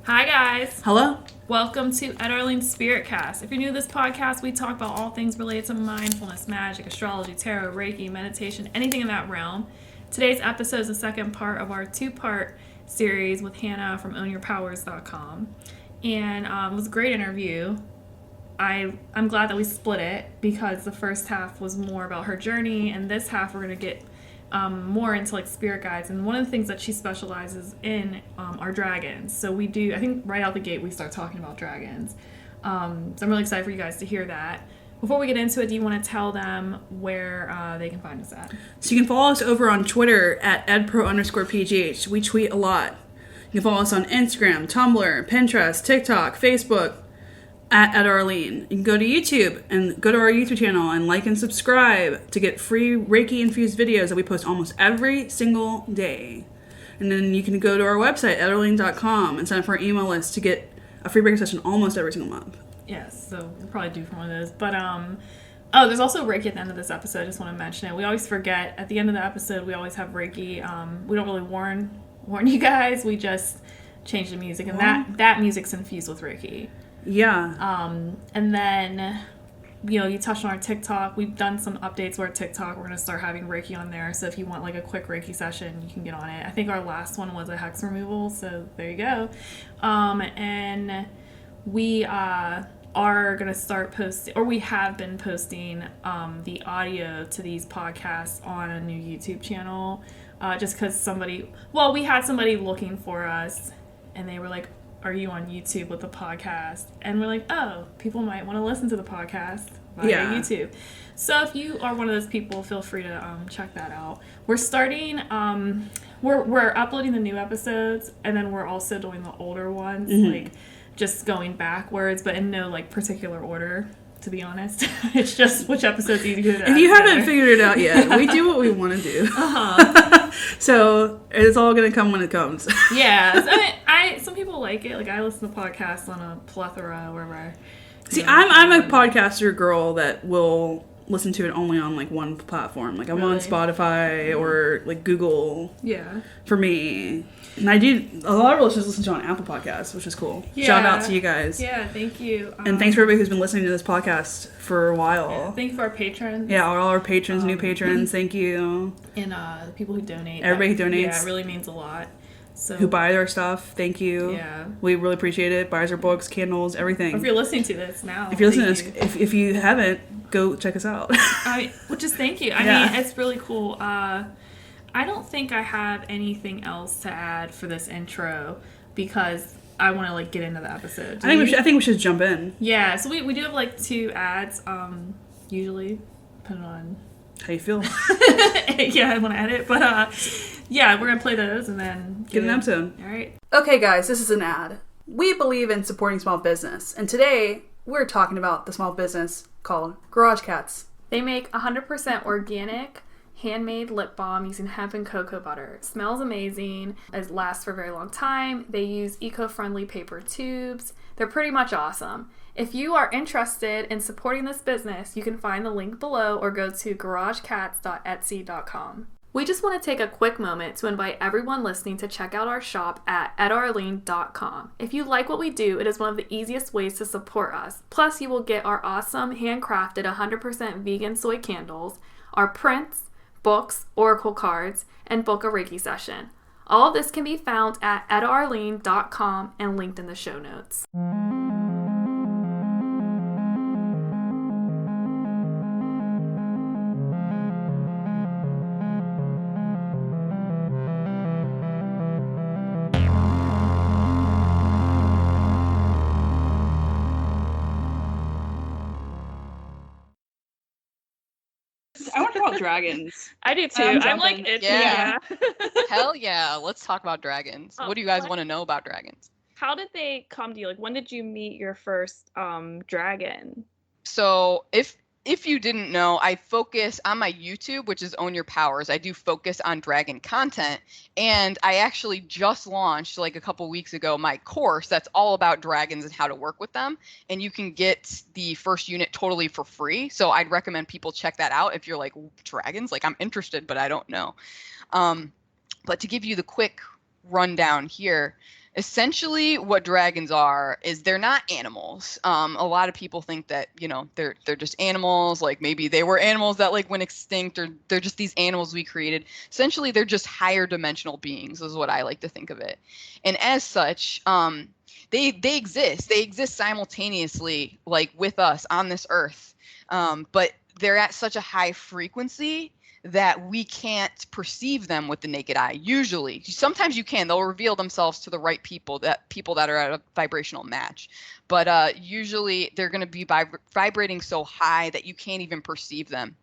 Hi guys. Hello. Welcome to Arlene's Spiritcast. If you're new to this podcast, we talk about all things related to mindfulness, magic, astrology, tarot, Reiki, meditation, anything in that realm. Today's episode is the second part of our two-part series with Hannah from ownyourpowers.com. And it was a great interview. I'm glad that we split it because the first half was more about her journey, and this half we're going to get more into like spirit guides, and one of the things that she specializes in are dragons. So we do, I think right out the gate we start talking about dragons. So I'm really excited for you guys to hear that. Before we get into it, do you want to tell them where they can find us at? So you can follow us over on Twitter at edpro_pgh. We tweet a lot. You can follow us on Instagram, Tumblr, Pinterest, TikTok, Facebook, at Arlene. You can go to YouTube and go to our YouTube channel and like and subscribe to get free Reiki infused videos that we post almost every single day. And then you can go to our website at arlene.com and sign up for our email list to get a free Reiki session almost every single month. Yes, so we'll probably do for one of those. But oh, there's also Reiki at the end of this episode. I just want to mention it. We always forget at the end of the episode we always have Reiki. We don't really warn you guys. We just change the music, and that music's infused with Reiki. Yeah. And then, you touched on our TikTok. We've done some updates to our TikTok. We're going to start having Reiki on there. So if you want like a quick Reiki session, you can get on it. I think our last one was a hex removal. So there you go. And we are going to start posting, or we have been posting the audio to these podcasts on a new YouTube channel. Just because we had somebody looking for us, and they were like, "Are you on YouTube with the podcast?" And we're like, "Oh, people might want to listen to the podcast via YouTube." So if you are one of those people, feel free to check that out. We're starting, we're uploading the new episodes, and then we're also doing the older ones, like just going backwards, but in no like particular order. To be honest, it's just which episode's easier to If you haven't figured it out yet, we do what we want to do. So it's all going to come when it comes. Yeah. I mean, some people like it. Like I listen to podcasts on a plethora wherever. See, I'm a podcaster girl that will listen to it only on like one platform. Like I'm on Spotify or like Google. Yeah. For me. And I do, a lot of listeners listen to on Apple Podcasts, which is cool. Yeah. Shout out to you guys. Yeah, thank you. And thanks for everybody who's been listening to this podcast for a while. Yeah, thank you for our patrons. Yeah, all our patrons, new patrons, thank you. And the people who donate. Everybody who donates. Yeah, it really means a lot. So who buys our stuff, thank you. Yeah. We really appreciate it. Buys our books, candles, everything. Or if you're listening to this now. If you're listening to this, if you haven't, go check us out. Just thank you. I mean, it's really cool. I don't think I have anything else to add for this intro because I want to like get into the episode. I think we should jump in. Yeah, so we do have like 2 ads, usually, depending on how you feel. Yeah, I want to edit, but yeah, we're gonna play those and then get an episode. All right. Okay, guys, this is an ad. We believe in supporting small business, and today we're talking about the small business called Garage Cats. They make 100% organic handmade lip balm using hemp and cocoa butter. It smells amazing. It lasts for a very long time. They use eco-friendly paper tubes. They're pretty much awesome. If you are interested in supporting this business, you can find the link below or go to garagecats.etsy.com. We just want to take a quick moment to invite everyone listening to check out our shop at arlene.com. If you like what we do, it is one of the easiest ways to support us. Plus, you will get our awesome handcrafted 100% vegan soy candles, our prints, books, oracle cards, and book a Reiki session. All of this can be found at arlene.com and linked in the show notes. I want to talk about dragons. I do too. I'm like, yeah. Hell yeah. Let's talk about dragons. What do you guys want to know about dragons? How did they come to you? Like, when did you meet your first dragon? So if you didn't know, I focus on my YouTube, which is Own Your Powers. I do focus on dragon content. And I actually just launched like a couple weeks ago my course that's all about dragons and how to work with them. And you can get the first unit totally for free. So I'd recommend people check that out if you're like, dragons? Like, I'm interested, but I don't know. But to give you the quick rundown here, Essentially, what dragons are is they're not animals. A lot of people think that, they're just animals, like maybe they were animals that like went extinct, or they're just these animals we created. Essentially, they're just higher dimensional beings, is what I like to think of it. And as such, they exist. They exist simultaneously, like with us on this earth. But they're at such a high frequency that we can't perceive them with the naked eye. Usually, sometimes you can. They'll reveal themselves to the right people that are at a vibrational match. But usually, they're going to be vibrating so high that you can't even perceive them.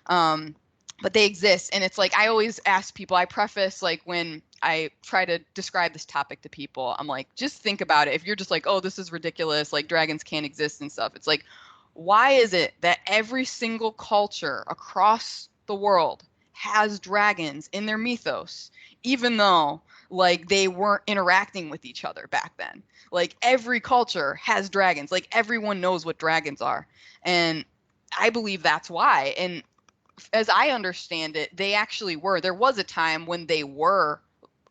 But they exist, and it's like I always ask people. I preface like when I try to describe this topic to people, I'm like, just think about it. If you're just like, oh, this is ridiculous, like dragons can't exist and stuff. It's like, why is it that every single culture across the world has dragons in their mythos, even though like they weren't interacting with each other back then? Like every culture has dragons. Like everyone knows what dragons are. And I believe that's why. And as I understand it, they actually were. There was a time when they were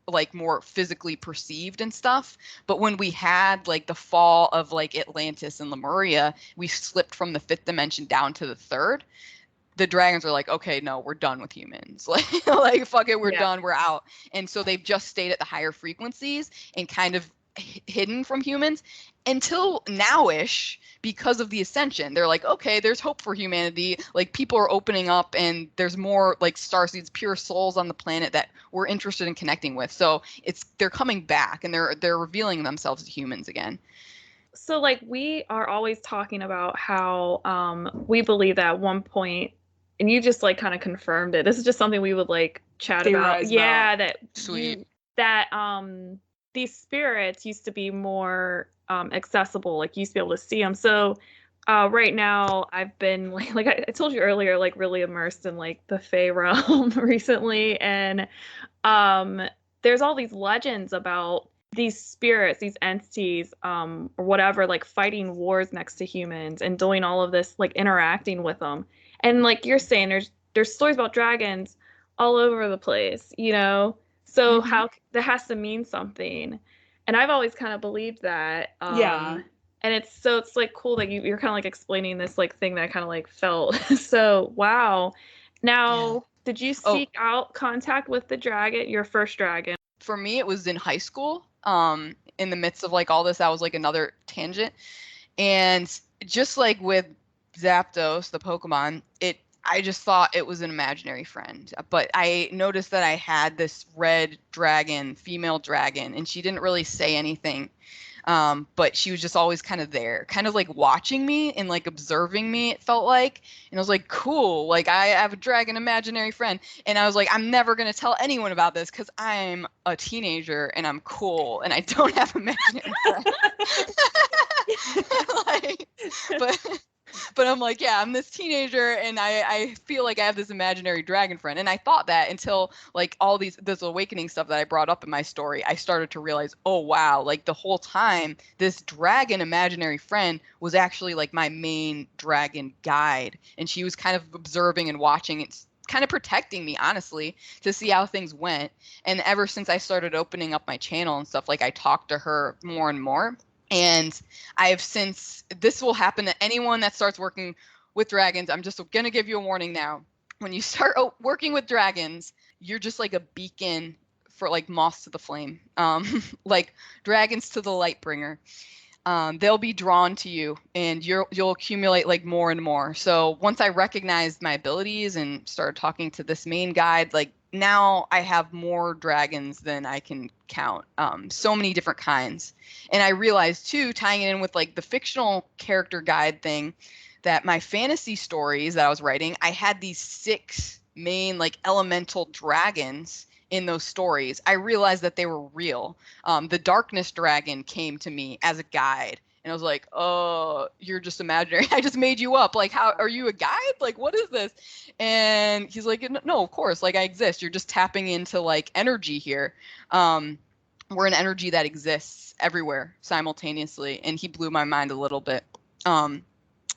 like more physically perceived and stuff, but when we had like the fall of like Atlantis and Lemuria, we slipped from the 5th dimension down to the 3rd. The dragons are like, okay, no, we're done with humans. Like fuck it, we're done, we're out. And so they've just stayed at the higher frequencies and kind of hidden from humans until nowish, because of the ascension. They're like, okay, there's hope for humanity. Like people are opening up, and there's more like starseeds, pure souls on the planet that we're interested in connecting with. So they're coming back, and they're revealing themselves to humans again. So like we are always talking about how we believe that at one point, and you just like kind of confirmed it. This is just something we would like chat about. Yeah, that sweet. These spirits used to be more accessible, like you used to be able to see them. So right now I've been like I told you earlier, like really immersed in like the Fae realm recently, and there's all these legends about these spirits, these entities, or whatever, like fighting wars next to humans and doing all of this, like interacting with them. And like you're saying, there's stories about dragons all over the place, So how that has to mean something, and I've always kind of believed that. And it's like cool that you're kind of like explaining this like thing that I kind of like felt. So wow. Now, did you seek out contact with the dragon, your first dragon? For me, it was in high school. In the midst of like all this, that was like another tangent, and just like with Zapdos, the Pokemon, I just thought it was an imaginary friend. But I noticed that I had this red dragon, female dragon, and she didn't really say anything. But she was just always kind of there, kind of like watching me and like observing me, it felt like. And I was like, cool, like I have a dragon imaginary friend. And I was like, I'm never going to tell anyone about this because I'm a teenager and I'm cool and I don't have imaginary friends. But I'm like, yeah, I'm this teenager and I feel like I have this imaginary dragon friend. And I thought that until like all this awakening stuff that I brought up in my story, I started to realize, oh, wow, like the whole time this dragon imaginary friend was actually like my main dragon guide. And she was kind of observing and watching and kind of protecting me, honestly, to see how things went. And ever since I started opening up my channel and stuff, like I talked to her more and more. And I have since, this will happen to anyone that starts working with dragons. I'm just going to give you a warning now. When you start working with dragons, you're just like a beacon for like moths to the flame, like dragons to the light bringer. They'll be drawn to you and you'll accumulate like more and more. So once I recognized my abilities and started talking to this main guide, like now I have more dragons than I can count. So many different kinds. And I realized too, tying it in with like the fictional character guide thing, that my fantasy stories that I was writing, I had these 6 main like elemental dragons in those stories. I realized that they were real. The darkness dragon came to me as a guide. And I was like, oh, you're just imaginary. I just made you up. Like, how are you a guide? Like, what is this? And he's like, no, of course. Like, I exist. You're just tapping into like energy here. We're an energy that exists everywhere simultaneously. And he blew my mind a little bit.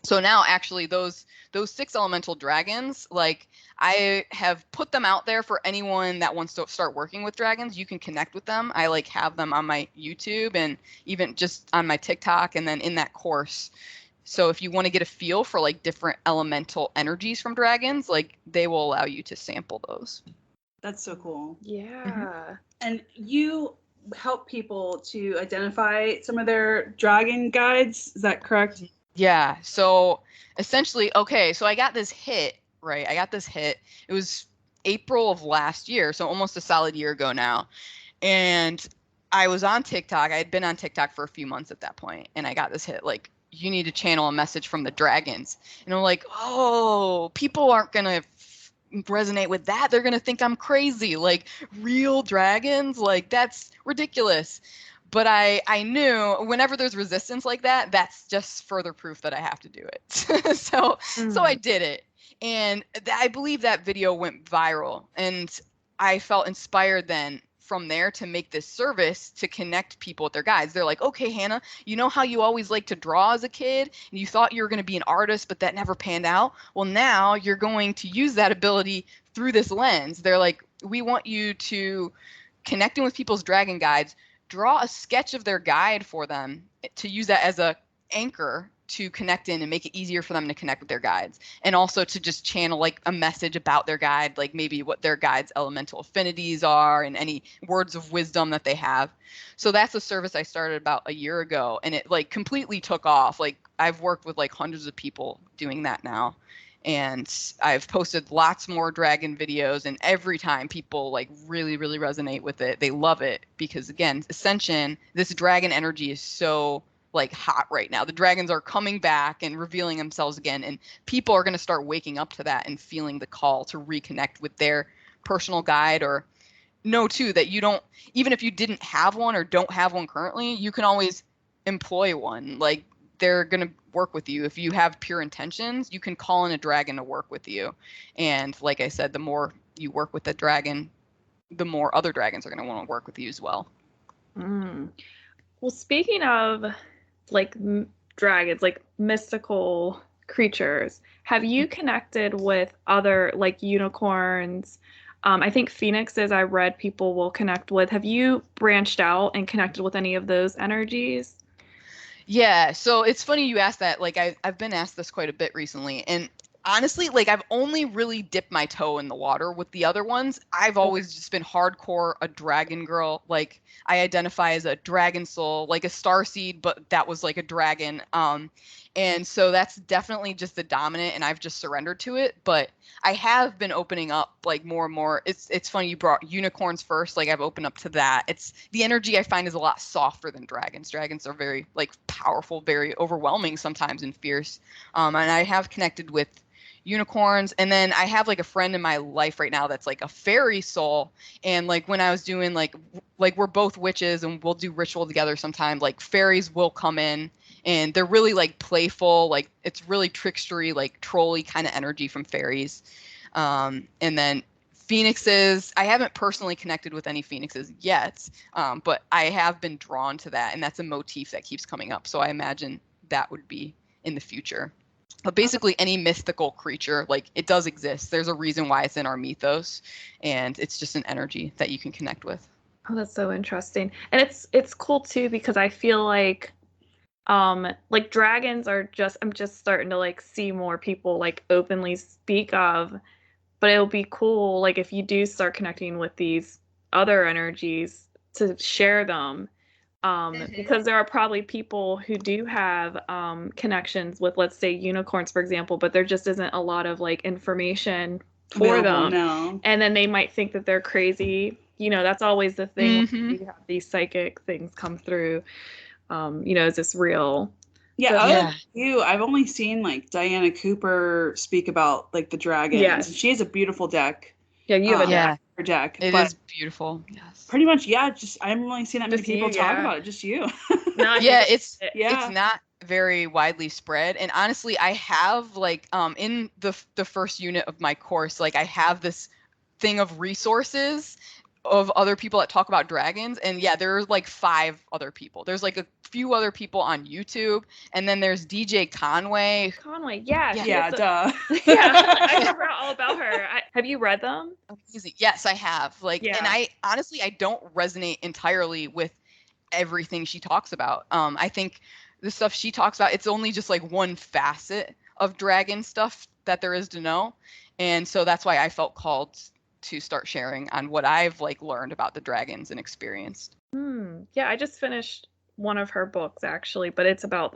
So now actually those 6 elemental dragons, like I have put them out there for anyone that wants to start working with dragons. You can connect with them. I like have them on my YouTube and even just on my TikTok and then in that course. So if you want to get a feel for like different elemental energies from dragons, like they will allow you to sample those. That's so cool. Yeah. And you help people to identify some of their dragon guides. Is that correct? Yeah. So essentially, okay, so I got this hit, right? I got this hit. It was April of last year, so almost a solid year ago now. And I was on TikTok. I had been on TikTok for a few months at that point, and I got this hit like, you need to channel a message from the dragons. And I'm like, oh, people aren't going to resonate with that. They're going to think I'm crazy. Like, real dragons? Like, that's ridiculous. But I knew whenever there's resistance like that, that's just further proof that I have to do it. So I did it. And I believe that video went viral. And I felt inspired then from there to make this service to connect people with their guides. They're like, okay, Hannah, you know how you always liked to draw as a kid and you thought you were going to be an artist, but that never panned out? Well, now you're going to use that ability through this lens. They're like, we want you to connecting with people's dragon guides, draw a sketch of their guide for them to use that as a anchor to connect in and make it easier for them to connect with their guides, and also to just channel like a message about their guide, like maybe what their guide's elemental affinities are and any words of wisdom that they have. So that's a service I started about a year ago, and it like completely took off. Like I've worked with like hundreds of people doing that now, and I've posted lots more dragon videos, and every time people like really resonate with it. They love it because again, Ascension, this dragon energy is so like hot right now. The dragons are coming back and revealing themselves again, and people are going to start waking up to that and feeling the call to reconnect with their personal guide, or know too that you don't, even if you didn't have one or don't have one currently, you can always employ one. Like they're going to work with you. If you have pure intentions, you can call in a dragon to work with you. And like I said, the more you work with the dragon, the more other dragons are going to want to work with you as well. Well, speaking of like dragons, like mystical creatures, have you connected with other like unicorns? I think phoenixes, I read people will connect with. Have you branched out and connected with any of those energies? Yeah, so it's funny you asked that. Like I've been asked this quite a bit recently, and honestly, like I've only really dipped my toe in the water with the other ones. I've always just been hardcore a dragon girl. Like I identify as a dragon soul, like a starseed, but that was like a dragon. And so that's definitely just the dominant, and I've just surrendered to it. But I have been opening up like more and more. It's funny you brought unicorns first. Like I've opened up to that. It's the energy I find is a lot softer than dragons. Dragons are very like powerful, very overwhelming sometimes and fierce. And I have connected with unicorns, and then I have like a friend in my life right now that's like a fairy soul, and like when I was doing like we're both witches and we'll do ritual together sometimes, like fairies will come in and they're really like playful, like it's really trickstery, like trolly kind of energy from fairies. And then phoenixes, I haven't personally connected with any phoenixes yet, but I have been drawn to that, and that's a motif that keeps coming up, so I imagine that would be in the future. But basically any mythical creature, like it does exist. There's a reason why it's in our mythos, and it's just an energy that you can connect with. Oh, that's so interesting. And it's cool too, because I feel like dragons are just, I'm just starting to like see more people like openly speak of, but it'll be cool like if you do start connecting with these other energies to share them. Because there are probably people who do have connections with, let's say, unicorns, for example, but there just isn't a lot of like information for them. No. And then they might think that they're crazy. You know, that's always the thing. When you have these psychic things come through. Is this real? Yeah, So, other than you, I've only seen like Diana Cooper speak about like the dragons. Yes. She has a beautiful deck. Yeah, you have a deck. Her deck. It is beautiful. Yes. Pretty much, yeah. Just I haven't really seen that many Just people you, talk yeah. about it. Just you. No, Yeah, it's Yeah. not very widely spread, and honestly, I have like in the first unit of my course, like I have this thing of resources of other people that talk about dragons, and yeah, there are like 5 other people. There's like a few other people on YouTube, and then there's DJ Conway. Conway, yeah. Yeah, duh. Yeah, I forgot all about her. Have you read them? Amazing. Yes, I have. Like, Yeah. and I honestly, I don't resonate entirely with everything she talks about. I think the stuff she talks about, it's only just like one facet of dragon stuff that there is to know. And so that's why I felt called to start sharing on what I've like learned about the dragons and experienced. Yeah, I just finished one of her books actually, but it's about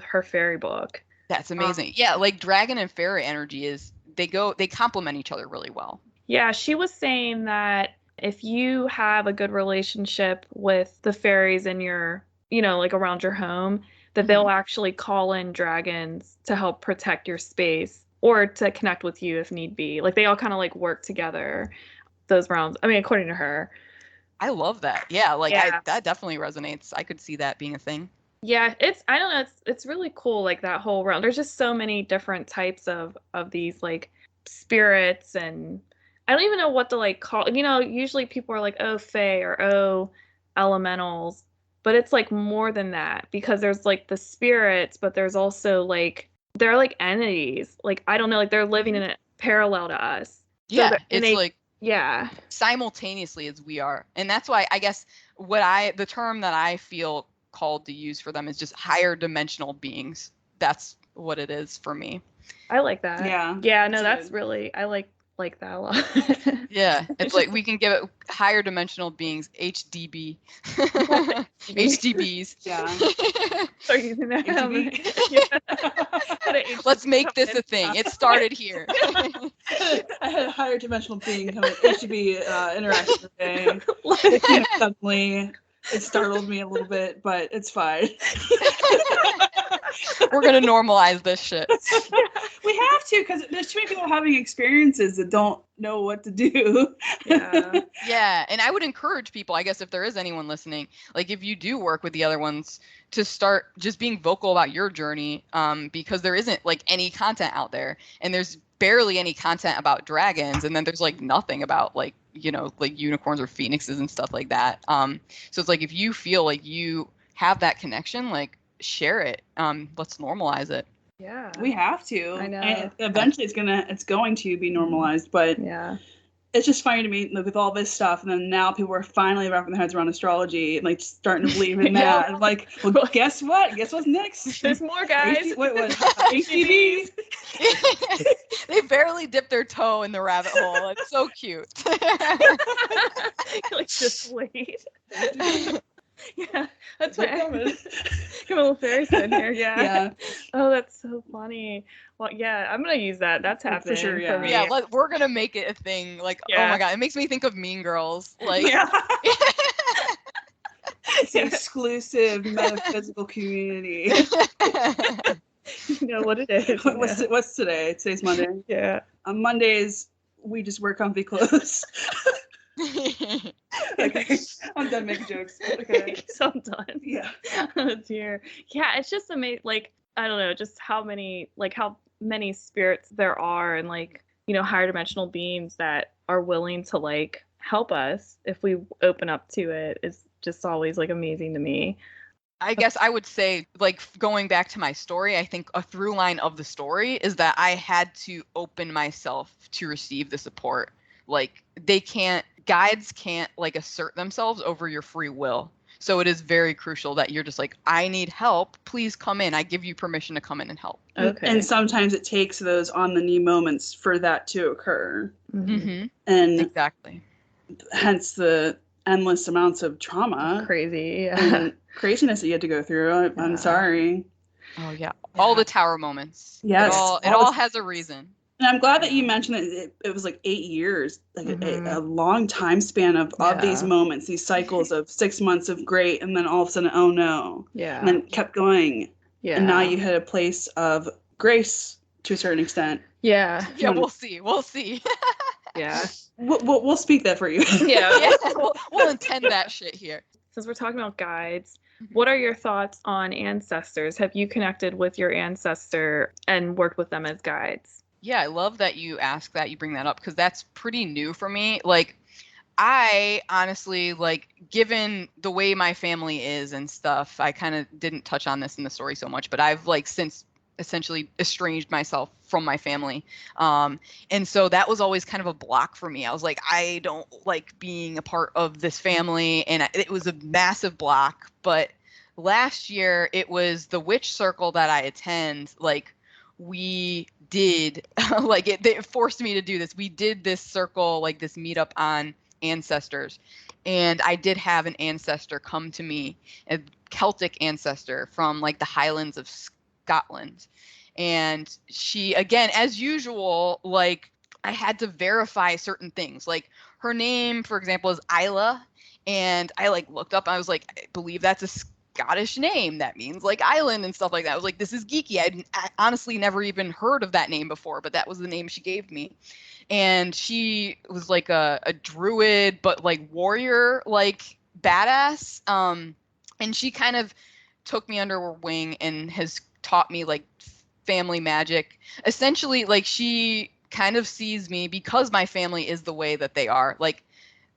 her fairy book. That's amazing. Yeah, like dragon and fairy energy they complement each other really well. Yeah, she was saying that if you have a good relationship with the fairies in your, like around your home, that they'll actually call in dragons to help protect your space or to connect with you if need be. Like they all kind of like work together those realms. I mean, according to her. I love that. Yeah, like that definitely resonates. I could see that being a thing. Yeah, I don't know, it's really cool, like that whole realm. There's just so many different types of these like spirits, and I don't even know what to like call. Usually people are like, oh, fae, or oh, elementals, but it's like more than that, because there's like the spirits, but there's also like they're like entities. Like I don't know, like they're living in a parallel to us. Yeah, so it's like yeah, simultaneously as we are, and that's why I guess the term that I feel called to use for them is just higher dimensional beings. That's what it is for me. I like that. Yeah, no, that's really, I like that a lot. Yeah, it's like we can give it higher dimensional beings, HDB. HDBs. Yeah. Start using that. Let's make this a thing. It started here. I had a higher dimensional being come HDB interaction today. It came suddenly. It startled me a little bit, but it's fine. We're gonna normalize this shit. We have to, because there's too many people having experiences that don't know what to do. Yeah, and I would encourage people, I guess, if there is anyone listening, like if you do work with the other ones, to start just being vocal about your journey, because there isn't like any content out there, and there's barely any content about dragons, and then there's like nothing about like like unicorns or phoenixes and stuff like that. So it's like if you feel like you have that connection, like share it. Let's normalize it. Yeah, we have to. I know. And eventually it's going to be normalized, but yeah, it's just funny to me with all this stuff, and then now people are finally wrapping their heads around astrology and like starting to believe in that. And like, well, guess what? Guess what's next? There's more, guys. HTVs. They barely dip their toe in the rabbit hole. It's so cute. Like, just wait. Yeah, that's right. Come a little fairy in here. Yeah. Oh, that's so funny. Well, yeah, I'm gonna use that. That's happening for sure. Yeah. For me. Yeah, we're gonna make it a thing. Like, oh my god, it makes me think of Mean Girls. Like, it's an exclusive metaphysical community. You know what it is. What's today? Today's Monday. Yeah. On Mondays, we just wear comfy clothes. Okay, I'm done making jokes. Okay, so I'm done. Yeah. Oh dear. Yeah, it's just amazing. Like, I don't know, just how many spirits there are, and like, higher dimensional beings that are willing to like help us if we open up to it is just always like amazing to me. I guess I would say, like, going back to my story, I think a through line of the story is that I had to open myself to receive the support. Like, guides can't like assert themselves over your free will. So it is very crucial that you're just like, I need help. Please come in. I give you permission to come in and help. Okay. And sometimes it takes those on the knee moments for that to occur. Mm-hmm. And exactly. Hence the endless amounts of trauma. Crazy. And craziness that you had to go through. I'm sorry. Oh yeah. All the tower moments. Yes. It all has a reason. And I'm glad that you mentioned that it was like 8 years, like a long time span of these moments, these cycles of 6 months of great, and then all of a sudden, oh no. Yeah. And then kept going. Yeah. And now you had a place of grace to a certain extent. Yeah. Yeah, we'll see. We'll see. Yeah. We'll speak that for you. Yeah. We'll intend that shit here. Since we're talking about guides, what are your thoughts on ancestors? Have you connected with your ancestor and worked with them as guides? Yeah, I love that you ask that, you bring that up, because that's pretty new for me. Like, I honestly, like, given the way my family is and stuff, I kind of didn't touch on this in the story so much, but I've like since essentially estranged myself from my family. And so that was always kind of a block for me. I was like, I don't like being a part of this family. And it was a massive block. But last year, it was the witch circle that I attend. Like, we did, like, it forced me to do this. We did this circle, like this meetup on ancestors. And I did have an ancestor come to me, a Celtic ancestor from like the Highlands of Scotland. And she, again, as usual, like, I had to verify certain things. Like, her name, for example, is Isla. And I like looked up, I was like, I believe that's a Scottish name. That means like island and stuff like that. I was like, this is geeky. I honestly never even heard of that name before, but that was the name she gave me. And she was like a druid, but like warrior, like badass. And she kind of took me under her wing and has taught me like family magic. Essentially, like, she kind of sees me because my family is the way that they are. Like,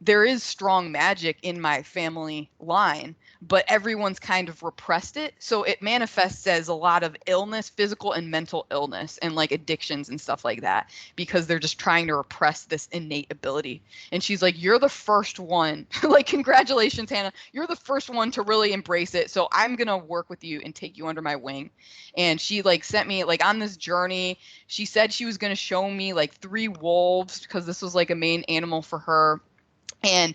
there is strong magic in my family line, but everyone's kind of repressed it. So it manifests as a lot of illness, physical and mental illness, and like addictions and stuff like that, because they're just trying to repress this innate ability. And she's like, you're the first one, like, congratulations, Hannah. You're the first one to really embrace it. So I'm going to work with you and take you under my wing. And she like sent me like on this journey. She said she was going to show me like 3 wolves because this was like a main animal for her. And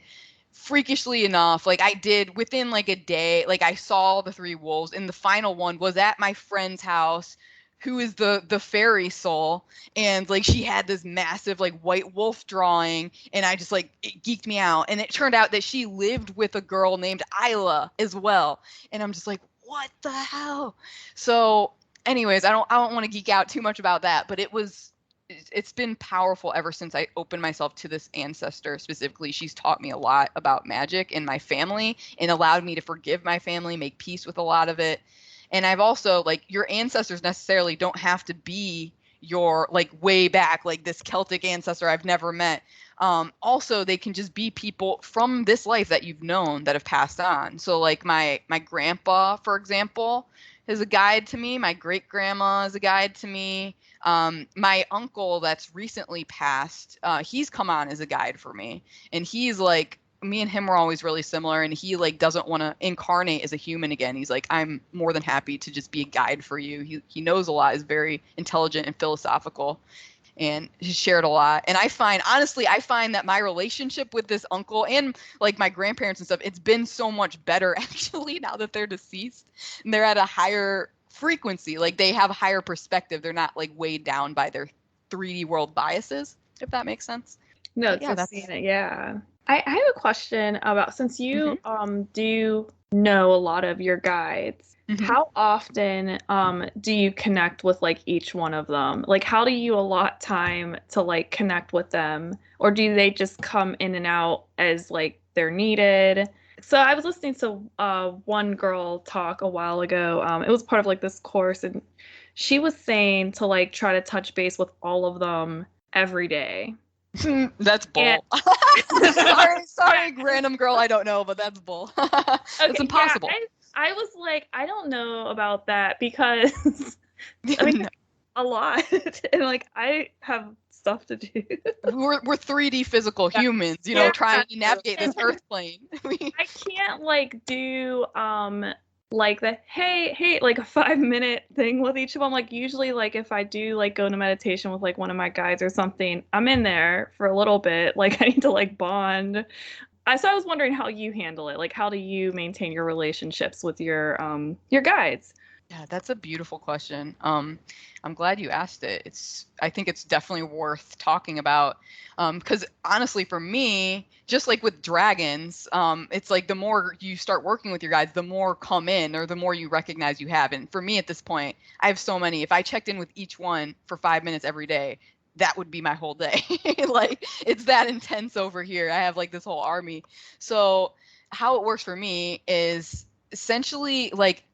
freakishly enough, like, I did within like a day, like, I saw the 3 wolves, and the final one was at my friend's house, who is the fairy soul. And like, she had this massive like white wolf drawing, and I just like, it geeked me out. And it turned out that she lived with a girl named Isla as well. And I'm just like, what the hell? So anyways, I don't want to geek out too much about that, but it's been powerful ever since I opened myself to this ancestor specifically. She's taught me a lot about magic and my family, and allowed me to forgive my family, make peace with a lot of it. And I've also, like, your ancestors necessarily don't have to be your like way back, like this Celtic ancestor I've never met. Also, they can just be people from this life that you've known that have passed on. So like my grandpa, for example, is a guide to me. My great grandma is a guide to me. My uncle that's recently passed, he's come on as a guide for me. And he's like, me and him were always really similar, and he like doesn't want to incarnate as a human again. He's like, I'm more than happy to just be a guide for you. He knows a lot, is very intelligent and philosophical, and he's shared a lot. And I find that my relationship with this uncle and like my grandparents and stuff, it's been so much better actually now that they're deceased, and they're at a higher frequency. Like, they have a higher perspective. They're not like weighed down by their 3D world biases, if that makes sense. No, Yeah, that's it. Yeah. I have a question about, since you do know a lot of your guides, how often do you connect with like each one of them? Like, how do you allot time to like connect with them? Or do they just come in and out as like they're needed? So I was listening to one girl talk a while ago. It was part of like this course, and she was saying to like try to touch base with all of them every day. That's bull. Sorry, random girl I don't know, but that's bull. It's impossible. Yeah, I was like, I don't know about that, because I mean, No. a lot, and like I have stuff to do. We're 3D physical humans, trying to navigate this earth plane. I can't like do like the hey like a 5-minute thing with each of them. Like, usually, like, if I do like go into meditation with like one of my guides or something, I'm in there for a little bit. Like, I need to like bond. So I was wondering how you handle it. Like, how do you maintain your relationships with your guides? Yeah, that's a beautiful question. I'm glad you asked it. I think it's definitely worth talking about, because honestly, for me, just like with dragons, it's like the more you start working with your guides, the more come in, or the more you recognize you have. And for me at this point, I have so many. If I checked in with each one for 5 minutes every day, that would be my whole day. Like, it's that intense over here. I have like this whole army. So how it works for me is essentially like,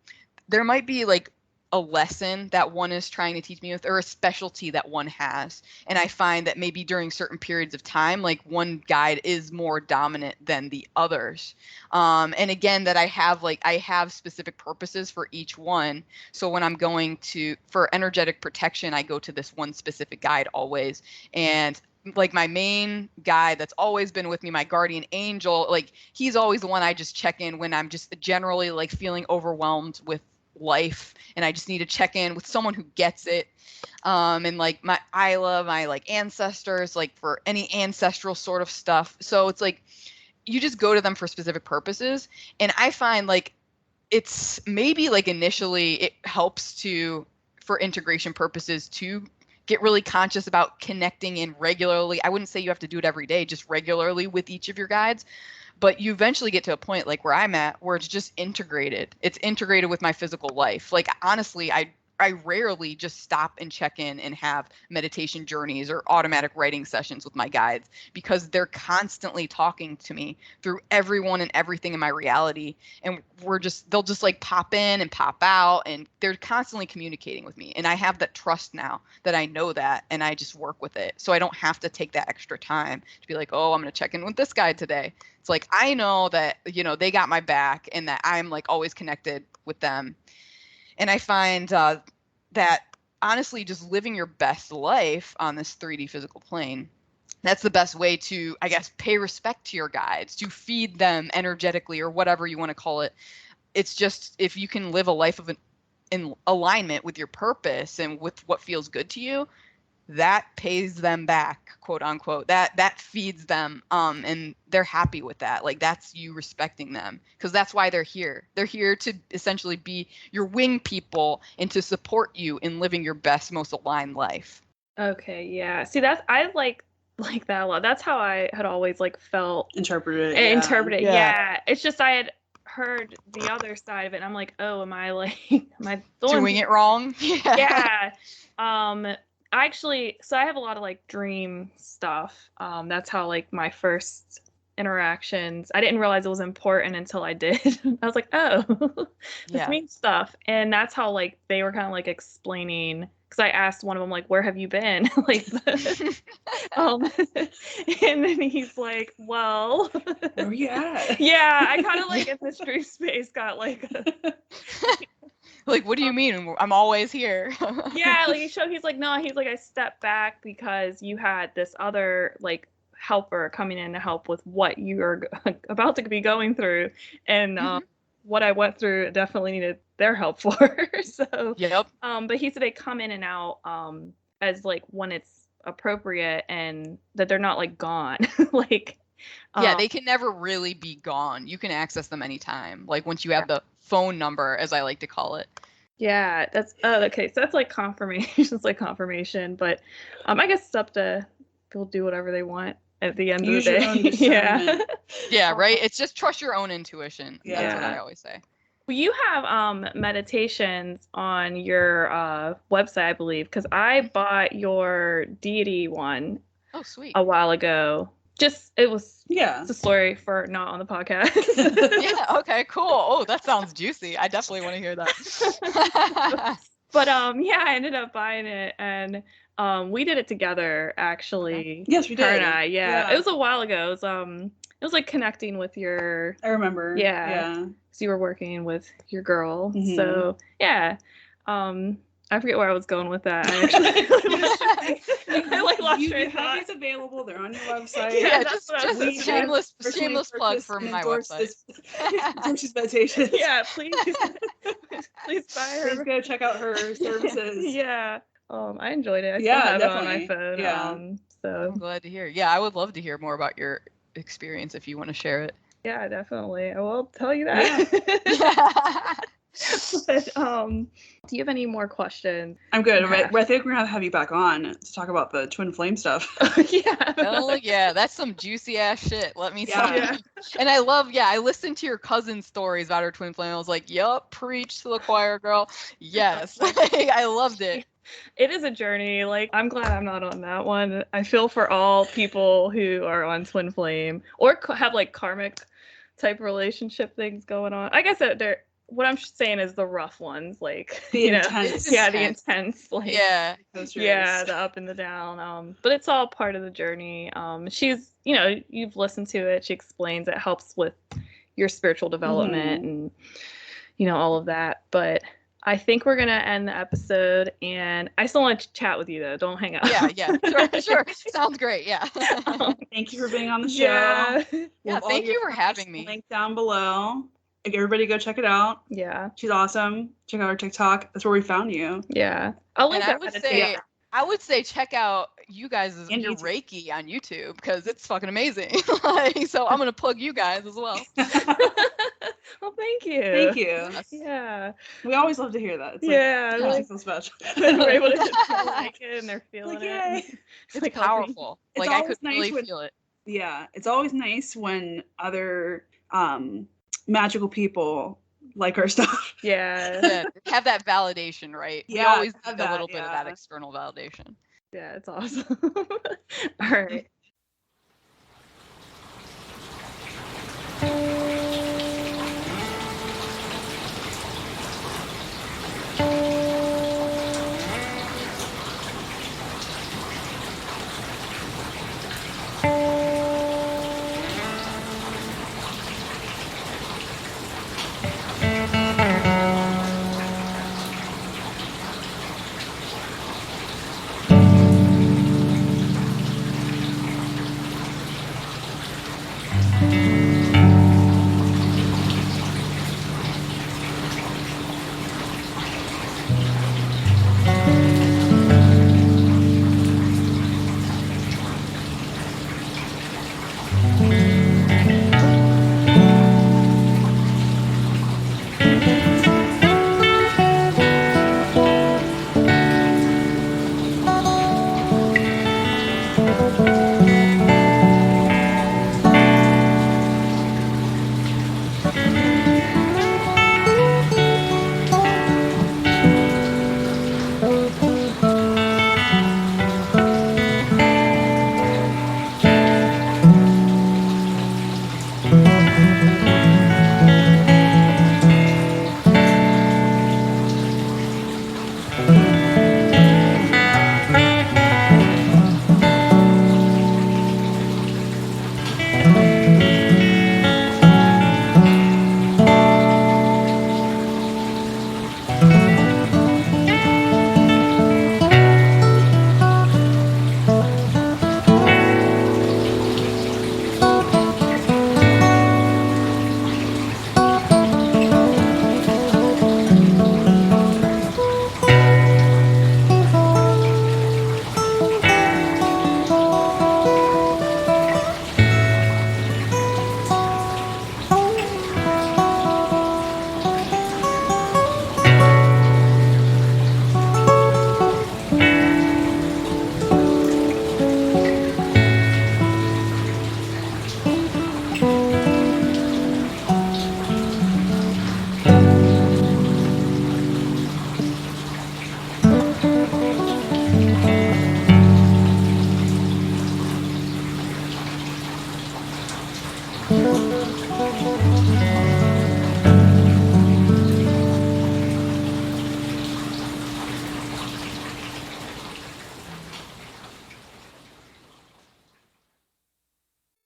there might be like a lesson that one is trying to teach me with, or a specialty that one has. And I find that maybe during certain periods of time, like one guide is more dominant than the others. And again, that I have specific purposes for each one. So when I'm going for energetic protection, I go to this one specific guide always. And like my main guide that's always been with me, my guardian angel, like he's always the one I just check in when I'm just generally like feeling overwhelmed with life and I just need to check in with someone who gets it. And like I love my like ancestors, like for any ancestral sort of stuff. So it's like you just go to them for specific purposes. And I find like it's maybe like initially it helps for integration purposes to get really conscious about connecting in regularly. I wouldn't say you have to do it every day, just regularly with each of your guides. But you eventually get to a point like where I'm at, where it's just integrated. It's integrated with my physical life. Like, honestly, I rarely just stop and check in and have meditation journeys or automatic writing sessions with my guides because they're constantly talking to me through everyone and everything in my reality. And they'll just like pop in and pop out and they're constantly communicating with me. And I have that trust now that I know that and I just work with it. So I don't have to take that extra time to be like, oh, I'm going to check in with this guy today. It's like, I know that, they got my back and that I'm like always connected with them. And I find that honestly, just living your best life on this 3D physical plane, that's the best way to, I guess, pay respect to your guides, to feed them energetically or whatever you want to call it. It's just if you can live a life in alignment with your purpose and with what feels good to you, that pays them back, quote unquote. That feeds them, and they're happy with that. Like that's you respecting them because that's why they're here. They're here to essentially be your wing people and to support you in living your best, most aligned life. Okay, yeah. See, I like that a lot. That's how I had always like felt interpreted. Yeah. It's just I had heard the other side of it, and I'm like, oh, am I doing it wrong? Yeah. So I have a lot of like dream stuff. That's how like my first interactions, I didn't realize it was important until I did. I was like, oh, this means stuff. And that's how like they were kind of like explaining, because I asked one of them like, where have you been? Like, and then he's like, well, where are you at? Yeah, I kind of like in this dream space got like like, what do you mean? I'm always here. Yeah, like he's like, no, he's like, I stepped back because you had this other like helper coming in to help with what you're about to be going through. And what I went through definitely needed their help for. So, yep. But he said they come in and out as like when it's appropriate and that they're not like gone. Like, yeah, they can never really be gone. You can access them anytime. Like once you have the phone number, as I like to call it. Yeah, that's okay. So that's like confirmation. It's like confirmation, but I guess it's up to people do whatever they want at the end of the day. Yeah, right. It's just trust your own intuition. Yeah. That's what I always say. Well, you have meditations on your website, I believe, because I bought your deity one. Oh, sweet. A while ago. It's a story for not on the podcast. Yeah, okay, cool. Oh, that sounds juicy. I definitely want to hear that. But I ended up buying it and we did it together actually. Okay. Yes, we did. Her and I, yeah. It was a while ago. It was like connecting with your I remember. Yeah. So you were working with your girl. Mm-hmm. So yeah. I forget where I was going with that. I lost train of thought. It's available. They're on your website. Yeah, just shameless plug for my website. Endorses meditation. Yeah, please buy her. Please go check out her services. Yeah. I enjoyed it. I still have definitely. It on my phone. Yeah. So I'm glad to hear. Yeah, I would love to hear more about your experience if you want to share it. Yeah, definitely. I will tell you that. Yeah. But, do you have any more questions? I'm good. I think we're gonna have you back on to talk about the twin flame stuff. Yeah. Hell yeah, that's some juicy ass shit. Let me tell you. And I listened to your cousin's stories about her twin flame. I was like, yup, preach to the choir, girl. Yes. I loved it. It is a journey. Like, I'm glad I'm not on that one. I feel for all people who are on twin flame or have like karmic type relationship things going on. I guess that what I'm saying is the rough ones, like The intense. yeah, the intense, like Yeah. yeah, the up and the down. But it's all part of the journey. She's, you've listened to it. She explains it helps with your spiritual development and all of that. But I think we're gonna end the episode, and I still want to chat with you though. Don't hang up. Yeah, sure. Sounds great. Yeah. Thank you for being on the show. Yeah, thank you for having me. Link down below. Everybody go check it out. Yeah. She's awesome. Check out her TikTok. That's where we found you. Yeah. I'll link And I would say check out you guys' And your YouTube. Reiki on YouTube because it's fucking amazing. So I'm gonna plug you guys as well. Well, thank you. Thank you. Yeah. We always love to hear that. It's Yeah, Like, like- so special. We're able to like it and they're feeling Like, it. yay. It's like powerful. It's Like I always could nice really when- feel it. Yeah, it's always nice when other magical people like our stuff. Yeah. Yeah, have that validation, right? We Yeah, always have need a little that, bit of yeah. that external validation. Yeah, it's awesome. All right.